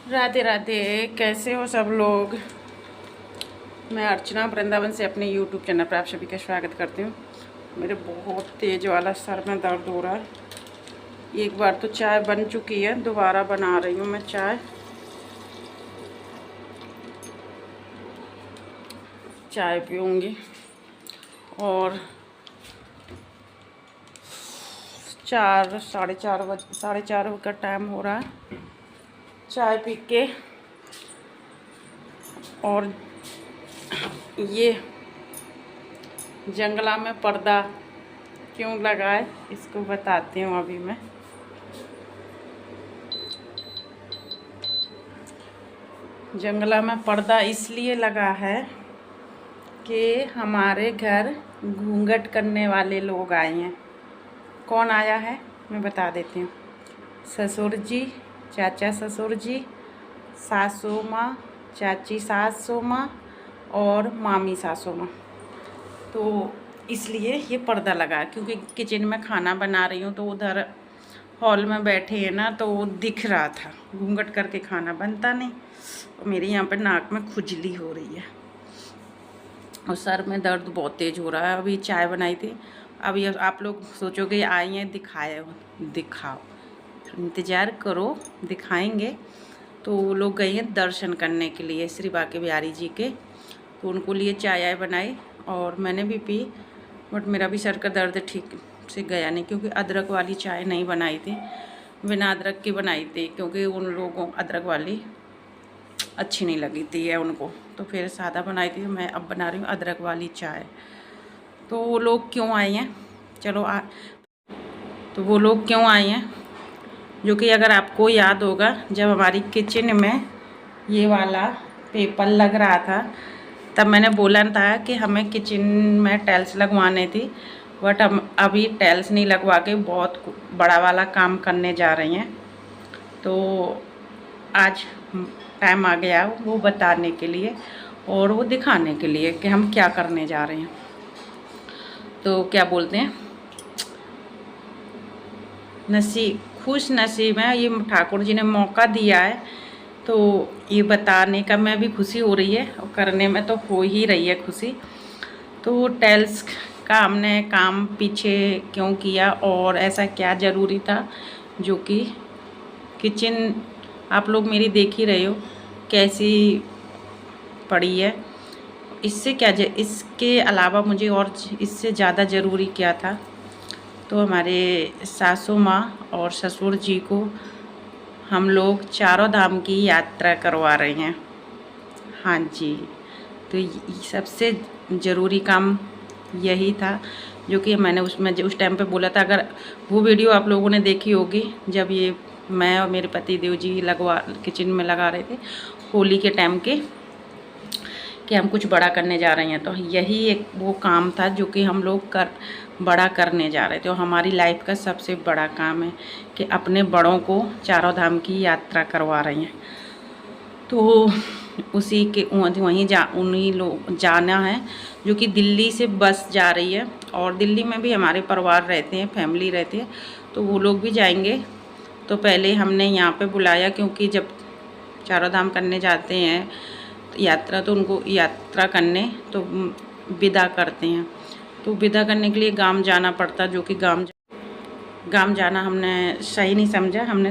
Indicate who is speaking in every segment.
Speaker 1: राधे राधे। कैसे हो सब लोग। मैं अर्चना वृंदावन से अपने YouTube चैनल पर आप सभी का स्वागत करती हूँ। मेरे बहुत तेज़ वाला सर में दर्द हो रहा है। एक बार तो चाय बन चुकी है, दोबारा बना रही हूँ मैं चाय पीऊँगी। और 4 साढ़े 4 का टाइम हो रहा है। चाय पी के और ये जंगला में पर्दा क्यों लगा है इसको बताती हूँ। अभी मैं जंगला में पर्दा इसलिए लगा है कि हमारे घर घूंघट करने वाले लोग आए हैं। कौन आया है मैं बता देती हूँ। ससुर जी, चाचा ससुर जी, सासू माँ, चाची सासू माँ और मामी सासू माँ। तो इसलिए ये पर्दा लगा, क्योंकि किचन में खाना बना रही हूँ तो उधर हॉल में बैठे हैं ना, तो वो दिख रहा था। घूंघट करके खाना बनता नहीं। और मेरे यहाँ पर नाक में खुजली हो रही है और सर में दर्द बहुत तेज़ हो रहा है। अभी चाय बनाई थी। अभी आप लोग सोचोगे आई हैं दिखाओ, इंतज़ार करो, दिखाएंगे। तो वो लोग गए हैं दर्शन करने के लिए श्री बांके बिहारी जी के। तो उनको लिए चाय बनाई और मैंने भी पी, बट मेरा भी सर का दर्द ठीक से गया नहीं, क्योंकि अदरक वाली चाय नहीं बनाई थी, बिना अदरक की बनाई थी, क्योंकि उन लोगों अदरक वाली अच्छी नहीं लगी थी है उनको। तो फिर सादा बनाई थी। मैं अब बना रही हूँ अदरक वाली चाय। तो वो लोग क्यों आए हैं, तो वो लोग क्यों आए हैं, जो कि अगर आपको याद होगा, जब हमारी किचन में ये वाला पेपर लग रहा था तब मैंने बोला था कि हमें किचन में टाइल्स लगवाने थी, बट हम अभी टाइल्स नहीं लगवा के बहुत बड़ा वाला काम करने जा रही हैं। तो आज टाइम आ गया वो बताने के लिए और वो दिखाने के लिए कि हम क्या करने जा रहे हैं। तो क्या बोलते हैं, खुश नसीब है, ये ठाकुर जी ने मौका दिया है। तो ये बताने का मैं भी खुशी हो रही है और करने में तो हो ही रही है खुशी। तो टाइल्स का हमने काम पीछे क्यों किया और ऐसा क्या ज़रूरी था, जो कि किचन आप लोग मेरी देख ही रहे हो कैसी पड़ी है। इसके अलावा मुझे और इससे ज़्यादा ज़रूरी क्या था, तो हमारे सासू माँ और ससुर जी को हम लोग चारों धाम की यात्रा करवा रहे हैं। हाँ जी, तो सबसे ज़रूरी काम यही था, जो कि मैंने उस टाइम पे बोला था। अगर वो वीडियो आप लोगों ने देखी होगी, जब ये मैं और मेरे पति देव जी किचन में लगा रहे थे होली के टाइम के, कि हम कुछ बड़ा करने जा रहे हैं। तो यही एक वो काम था जो कि हम लोग बड़ा करने जा रहे थे। और हमारी लाइफ का सबसे बड़ा काम है कि अपने बड़ों को चारों धाम की यात्रा करवा रहे हैं। तो उसी के उन्हीं लोग जाना है, जो कि दिल्ली से बस जा रही है। और दिल्ली में भी हमारे परिवार रहते हैं, फैमिली रहती है, तो वो लोग भी जाएंगे। तो पहले हमने यहाँ पे बुलाया, क्योंकि जब चारों धाम करने जाते हैं यात्रा, तो उनको यात्रा करने तो विदा करते हैं। तो विदा करने के लिए गांव जाना पड़ता, जो कि गांव जाना हमने सही नहीं समझा। हमने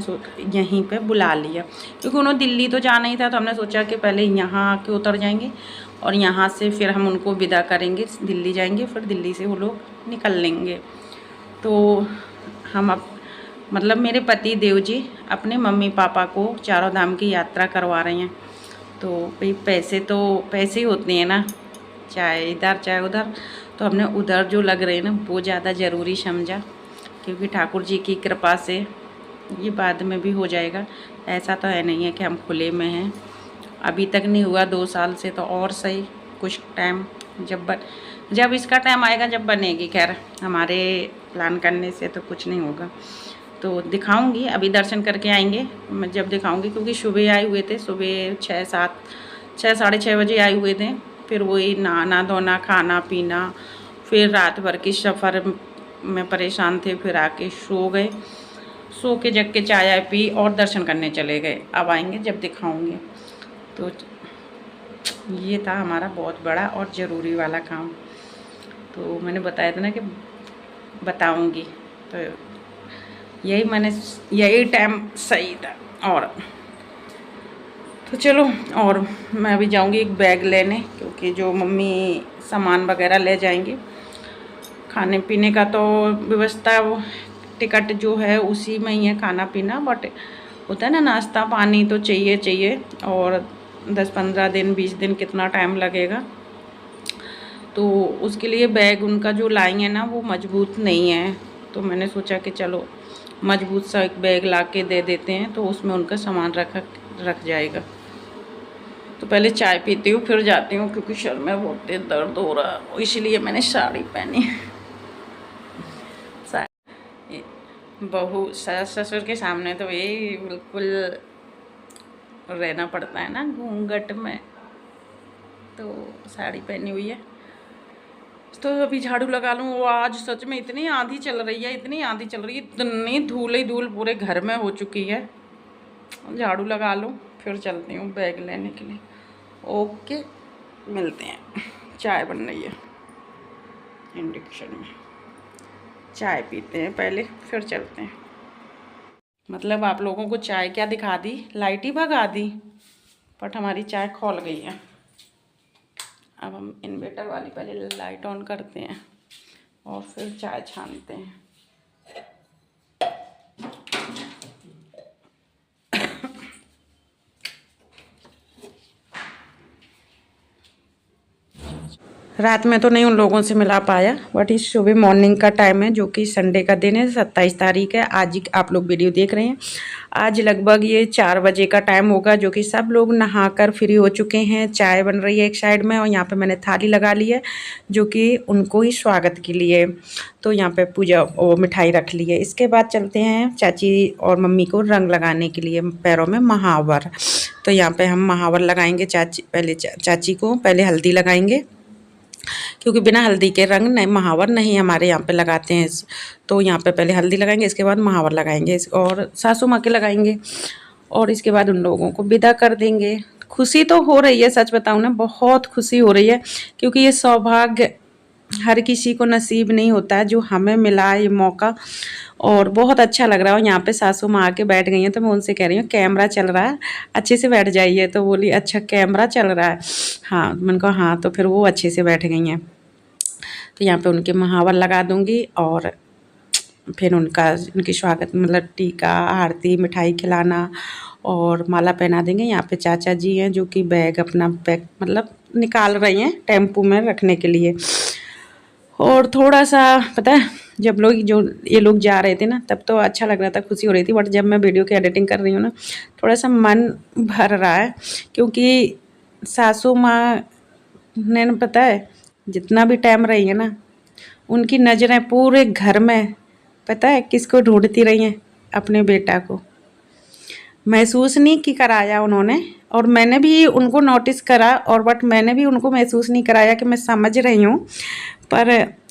Speaker 1: यहीं पे बुला लिया, क्योंकि उन्होंने दिल्ली तो जाना ही था। तो हमने सोचा कि पहले यहाँ आके उतर जाएंगे और यहाँ से फिर हम उनको विदा करेंगे, दिल्ली जाएंगे, फिर दिल्ली से वो लोग निकल लेंगे। तो हम मतलब मेरे पति देव जी अपने मम्मी पापा को चारों धाम की यात्रा करवा रहे हैं। तो भाई पैसे ही होते हैं ना, चाहे इधर चाहे उधर। तो हमने उधर जो लग रहे हैं ना वो ज़्यादा ज़रूरी समझा, क्योंकि ठाकुर जी की कृपा से ये बाद में भी हो जाएगा। ऐसा तो है नहीं है कि हम खुले में हैं, अभी तक नहीं हुआ 2 साल से, तो और सही कुछ टाइम जब इसका टाइम आएगा जब बनेगी। खैर हमारे प्लान करने से तो कुछ नहीं होगा। तो दिखाऊंगी, अभी दर्शन करके आएंगे मैं जब दिखाऊंगी, क्योंकि सुबह आए हुए थे, सुबह 6 साढ़े 6 बजे आए हुए थे। फिर वही नहाना धोना, खाना पीना, फिर रात भर की सफ़र में परेशान थे, फिर आके सो के जग के चाय आय पी और दर्शन करने चले गए। अब आएंगे जब दिखाऊंगी। तो ये था हमारा बहुत बड़ा और ज़रूरी वाला काम। तो मैंने बताया था ना कि बताऊंगी, तो यही टाइम सही था। और तो चलो, और मैं अभी जाऊंगी एक बैग लेने, क्योंकि जो मम्मी सामान वगैरह ले जाएंगी, खाने पीने का तो व्यवस्था वो टिकट जो है उसी में ही है, खाना पीना, बट होता है ना नाश्ता पानी तो चाहिए। और 10-15 दिन 20 दिन कितना टाइम लगेगा, तो उसके लिए बैग उनका जो लाएंगे ना वो मजबूत नहीं है। तो मैंने सोचा कि चलो मजबूत सा एक बैग ला के दे देते हैं, तो उसमें उनका सामान रख जाएगा। तो पहले चाय पीती हूँ फिर जाती हूँ, क्योंकि सर में बहुत तेज दर्द हो रहा है, इसलिए मैंने साड़ी पहनी। बहू सास ससुर के सामने तो ये बिल्कुल रहना पड़ता है ना घूंघट में, तो साड़ी पहनी हुई है। तो अभी झाड़ू लगा लूँ। वो आज सच में इतनी आंधी चल रही है, इतनी धूल ही धूल पूरे घर में हो चुकी है। झाड़ू लगा लूँ फिर चलती हूँ बैग लेने के लिए। ओके, मिलते हैं। चाय बन रही है इंडक्शन में, चाय पीते हैं पहले फिर चलते हैं। मतलब आप लोगों को चाय क्या दिखा दी, लाइट ही भगा दी, बट हमारी चाय खौल गई है। अब हम इन्वर्टर वाली पहले लाइट ऑन करते हैं और फिर चाय छानते हैं। रात में तो नहीं उन लोगों से मिला पाया, बट इस सुबह मॉर्निंग का टाइम है, जो कि संडे का दिन है, 27 तारीख है। आज ही आप लोग वीडियो देख रहे हैं। आज लगभग ये 4 बजे का टाइम होगा, जो कि सब लोग नहाकर फ्री हो चुके हैं। चाय बन रही है एक साइड में, और यहाँ पे मैंने थाली लगा ली है, जो कि उनको ही स्वागत के लिए। तो यहाँ पे पूजा और मिठाई रख ली है। इसके बाद चलते हैं चाची और मम्मी को रंग लगाने के लिए, पैरों में महावर। तो यहाँ पे हम महावर लगाएंगे। चाची को पहले हल्दी लगाएंगे, क्योंकि बिना हल्दी के रंग नहीं, महावर नहीं हमारे यहाँ पे लगाते हैं। तो यहाँ पे पहले हल्दी लगाएंगे, इसके बाद महावर लगाएंगे और सासू माँ के लगाएंगे, और इसके बाद उन लोगों को विदा कर देंगे। खुशी तो हो रही है, सच बताऊँ ना बहुत खुशी हो रही है, क्योंकि ये सौभाग्य हर किसी को नसीब नहीं होता है, जो हमें मिला ये मौका। और बहुत अच्छा लग रहा है। यहाँ पे सासू माँ आके बैठ गई हैं, तो मैं उनसे कह रही हूँ कैमरा चल रहा है, अच्छे से बैठ जाइए। तो बोली अच्छा कैमरा चल रहा है, हाँ। मैंने कहा हाँ, तो फिर वो अच्छे से बैठ गई हैं। तो यहाँ पे उनके महावर लगा दूँगी, और फिर उनकी स्वागत मतलब टीका आरती मिठाई खिलाना और माला पहना देंगे। यहाँ पे चाचा जी हैं, जो कि अपना बैग मतलब निकाल रही हैं टेम्पू में रखने के लिए। और थोड़ा सा पता है, जब ये लोग जा रहे थे ना, तब तो अच्छा लग रहा था, खुशी हो रही थी, बट जब मैं वीडियो की एडिटिंग कर रही हूँ ना, थोड़ा सा मन भर रहा है, क्योंकि सासू माँ ने पता है जितना भी टाइम रही है ना, उनकी नज़रें पूरे घर में पता है किसको ढूंढती रही हैं, अपने बेटा को। महसूस नहीं की कराया उन्होंने, और मैंने भी उनको नोटिस करा, और बट मैंने भी उनको महसूस नहीं कराया कि मैं समझ रही हूँ। पर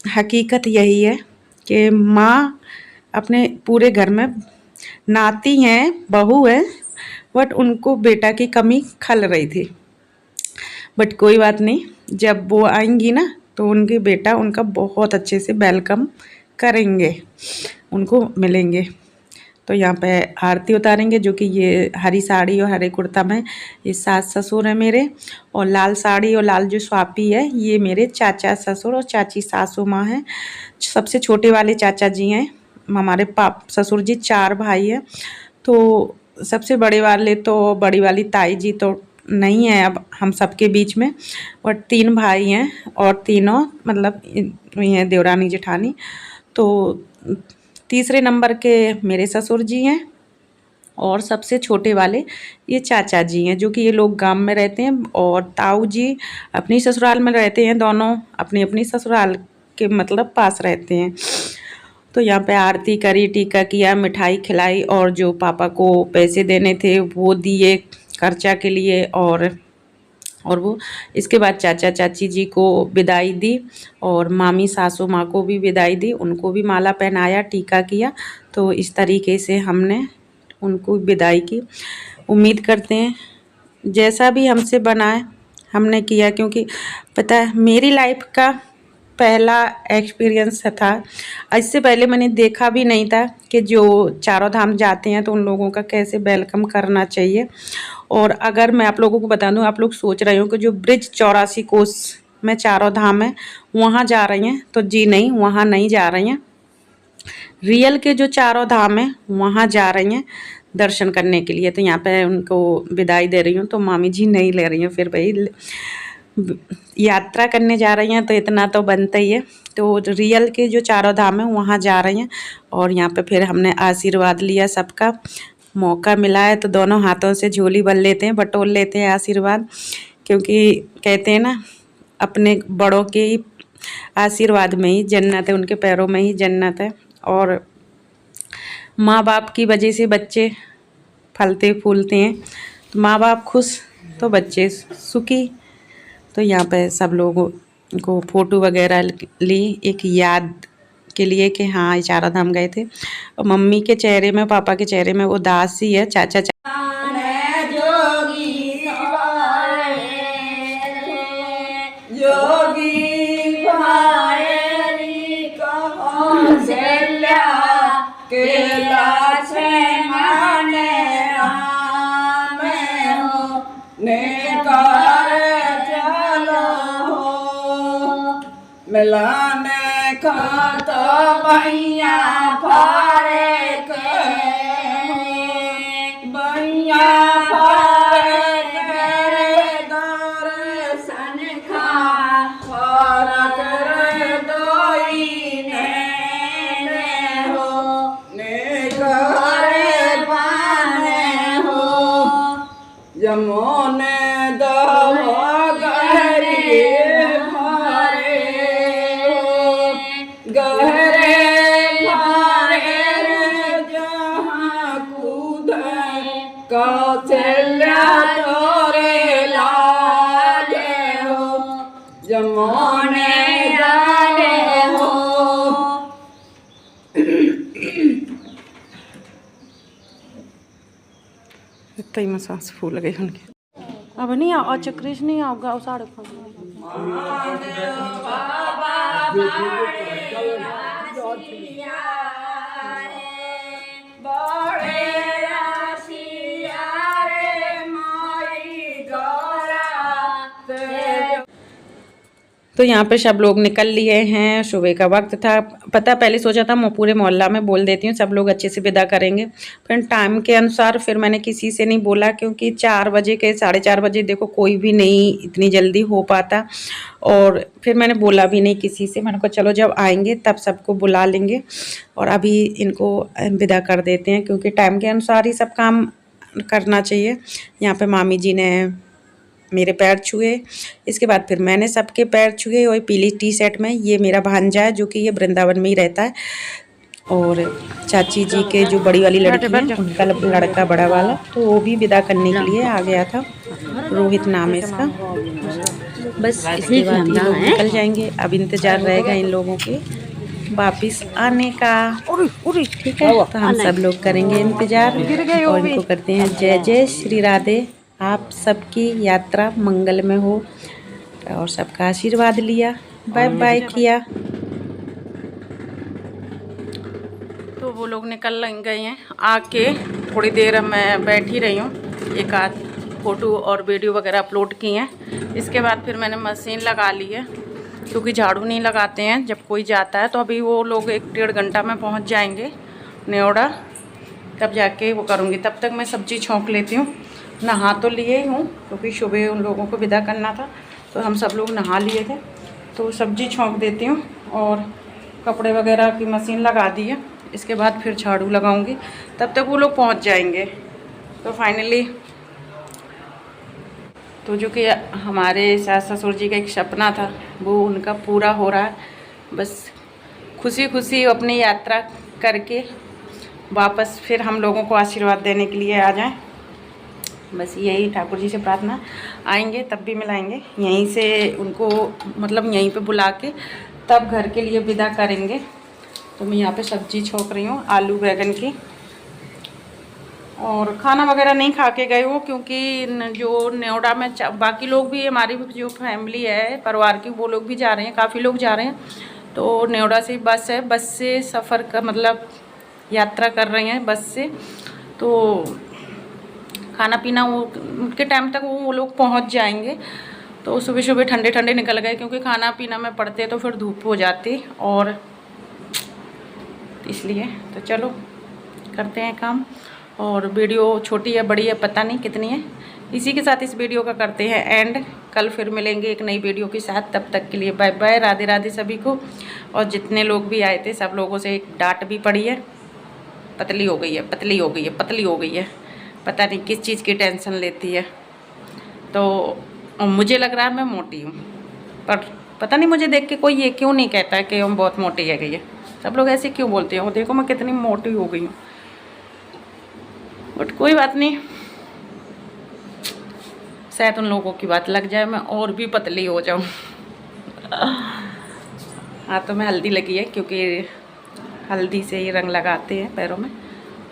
Speaker 1: हकीकत यही है कि माँ अपने पूरे घर में नाती हैं, बहू है, बट उनको बेटा की कमी खल रही थी। बट कोई बात नहीं, जब वो आएंगी ना, तो उनके बेटा उनका बहुत अच्छे से वेलकम करेंगे, उनको मिलेंगे। तो यहाँ पे आरती उतारेंगे, जो कि ये हरी साड़ी और हरे कुर्ता में ये सास ससुर है मेरे, और लाल साड़ी और लाल जो स्वापी है ये मेरे चाचा ससुर और चाची सासू माँ हैं। सबसे छोटे वाले चाचा जी हैं हमारे ससुर जी। 4 भाई हैं, तो सबसे बड़ी वाली ताई जी तो नहीं है अब हम सबके बीच में, और 3 भाई हैं, और तीनों मतलब ये हैं देवरानी जेठानी। तो तीसरे नंबर के मेरे ससुर जी हैं, और सबसे छोटे वाले ये चाचा जी हैं, जो कि ये लोग गांव में रहते हैं, और ताऊ जी अपनी ससुराल में रहते हैं। दोनों अपनी अपनी ससुराल के मतलब पास रहते हैं। तो यहाँ पे आरती करी, टीका किया, मिठाई खिलाई, और जो पापा को पैसे देने थे वो दिए खर्चा के लिए, और और वो इसके बाद चाचा चाची जी को विदाई दी और मामी सासू माँ को भी विदाई दी, उनको भी माला पहनाया, टीका किया। तो इस तरीके से हमने उनको विदाई की। उम्मीद करते हैं जैसा भी हमसे बना है हमने किया, क्योंकि पता है मेरी लाइफ का पहला एक्सपीरियंस था। इससे पहले मैंने देखा भी नहीं था कि जो चारों धाम जाते हैं तो उन लोगों का कैसे वेलकम करना चाहिए। और अगर मैं आप लोगों को बता दूं, आप लोग सोच रहे हो कि जो ब्रिज 84 कोस में चारों धाम है वहाँ जा रही हैं, तो जी नहीं, वहाँ नहीं जा रही हैं। रियल के जो चारों धाम है वहाँ जा रही हैं दर्शन करने के लिए। तो यहाँ पे उनको विदाई दे रही हूँ, तो मामी जी नहीं ले रही हूँ, फिर भाई यात्रा करने जा रही हैं तो इतना तो बनता ही है। तो रियल के जो चारों धाम है वहाँ जा रही हैं और यहाँ पे फिर हमने आशीर्वाद लिया। सबका मौका मिला है तो दोनों हाथों से झोली भर लेते हैं, बटोर लेते हैं आशीर्वाद, क्योंकि कहते हैं ना अपने बड़ों के ही आशीर्वाद में ही जन्नत है, उनके पैरों में ही जन्नत है। और माँ बाप की वजह से बच्चे फलते फूलते हैं, तो माँ बाप खुश तो बच्चे सुखी। तो यहाँ पे सब लोगों को फ़ोटो वगैरह ली एक याद के लिए कि हाँ ये चारों धाम गए थे। और मम्मी के चेहरे में, पापा के चेहरे में उदासी है। चाचा
Speaker 2: मिलाने का तो भैया फारे के, भैया फारे के दर्शन का फरक रे दोई ने हो ने करे पाने हो यमुने दो गहरी कौशल्या तोरे लागे हो जमुने जाने हो।
Speaker 1: इतना ही में सांस फूल गई उनके। अब नहीं आओ चक्रेश नहीं आओगा और साढ़े तो यहाँ पे सब लोग निकल लिए हैं, सुबह का वक्त था। पता पहले सोचा था मैं पूरे मोहल्ला में बोल देती हूँ, सब लोग अच्छे से विदा करेंगे। फिर टाइम के अनुसार फिर मैंने किसी से नहीं बोला, क्योंकि 4 बजे के 4:30 बजे देखो कोई भी नहीं इतनी जल्दी हो पाता। और फिर मैंने बोला भी नहीं किसी से, मैंने कहा चलो जब आएंगे तब सबको बुला लेंगे और अभी इनको विदा कर देते हैं, क्योंकि टाइम के अनुसार ही सब काम करना चाहिए। यहाँ पे मामी जी ने मेरे पैर छुए, इसके बाद फिर मैंने सबके पैर छुए। और पीली टी शर्ट में ये मेरा भांजा है, जो कि ये वृंदावन में ही रहता है। और चाची जी के जो बड़ी वाली लड़की है उनका लड़का बड़ा वाला, तो वो भी विदा करने के लिए आ गया था। रोहित नाम है इसका। बस इसके बाद ये लोग निकल जाएंगे। अब इंतज़ार रहेगा इन लोगों के वापिस आने का। ठीक है, तो हम सब लोग करेंगे इंतज़ार और इनको करते हैं जय जय श्री राधे। आप सबकी यात्रा मंगल में हो और सबका आशीर्वाद लिया, बाय बाय किया। तो वो लोग निकल गए हैं। आके थोड़ी देर मैं बैठी रही हूँ, एक आध फ़ोटो और वीडियो वगैरह अपलोड की हैं। इसके बाद फिर मैंने मशीन लगा ली है, क्योंकि झाड़ू नहीं लगाते हैं जब कोई जाता है। तो अभी वो लोग 1-1.5 घंटा में पहुँच जाएंगे नेवड़ा, तब जाके वो करूँगी। तब तक मैं सब्ज़ी छौंक लेती हूँ। नहा तो लिए ही हूँ, क्योंकि सुबह उन लोगों को विदा करना था, तो हम सब लोग नहा लिए थे। तो सब्ज़ी छौंक देती हूँ और कपड़े वगैरह की मशीन लगा दी है। इसके बाद फिर झाड़ू लगाऊंगी, तब तक वो लोग पहुँच जाएंगे। तो फाइनली तो जो कि हमारे सास ससुर जी का एक सपना था वो उनका पूरा हो रहा है। बस खुशी खुशी अपनी यात्रा करके वापस फिर हम लोगों को आशीर्वाद देने के लिए आ जाएं। बस यही ठाकुर जी से प्रार्थना। आएंगे तब भी मिलाएंगे। यहीं से उनको मतलब यहीं पे बुला के तब घर के लिए विदा करेंगे। तो मैं यहाँ पे सब्जी छोक रही हूँ आलू बैगन की, और खाना वगैरह नहीं खा के गए हो क्योंकि जो न्योड़ा में बाकी लोग भी, हमारी जो फैमिली है परिवार की, वो लोग भी जा रहे हैं, काफ़ी लोग जा रहे हैं। तो न्योड़ा से बस है, बस से सफ़र का मतलब यात्रा कर रहे हैं बस से। तो खाना पीना वो उनके टाइम तक वो लोग पहुंच जाएंगे। तो सुबह सुबह ठंडे ठंडे निकल गए क्योंकि खाना पीना में पड़ते तो फिर धूप हो जाती, और इसलिए तो चलो करते हैं काम। और वीडियो छोटी है बड़ी है पता नहीं कितनी है, इसी के साथ इस वीडियो का करते हैं एंड। कल फिर मिलेंगे एक नई वीडियो के साथ, तब तक के लिए बाय बाय, राधे राधे सभी को। और जितने लोग भी आए थे सब लोगों से एक डांट भी पड़ी है, पतली हो गई है, पतली हो गई है, पतली हो गई है, पता नहीं किस चीज़ की टेंशन लेती है। तो मुझे लग रहा है मैं मोटी हूँ, पर पता नहीं मुझे देख के कोई ये क्यों नहीं कहता है कि हम बहुत मोटी है गई है। सब लोग ऐसे क्यों बोलते हैं, वो देखो मैं कितनी मोटी हो गई हूँ। बट कोई बात नहीं, शायद उन लोगों की बात लग जाए, मैं और भी पतली हो जाऊँ। हाँ तो मैं हल्दी लगी है क्योंकि हल्दी से ही रंग लगाते हैं पैरों में।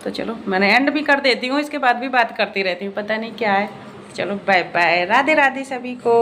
Speaker 1: तो चलो मैंने एंड भी कर देती हूँ, इसके बाद भी बात करती रहती हूँ, पता नहीं क्या है। चलो बाय बाय, राधे राधे सभी को।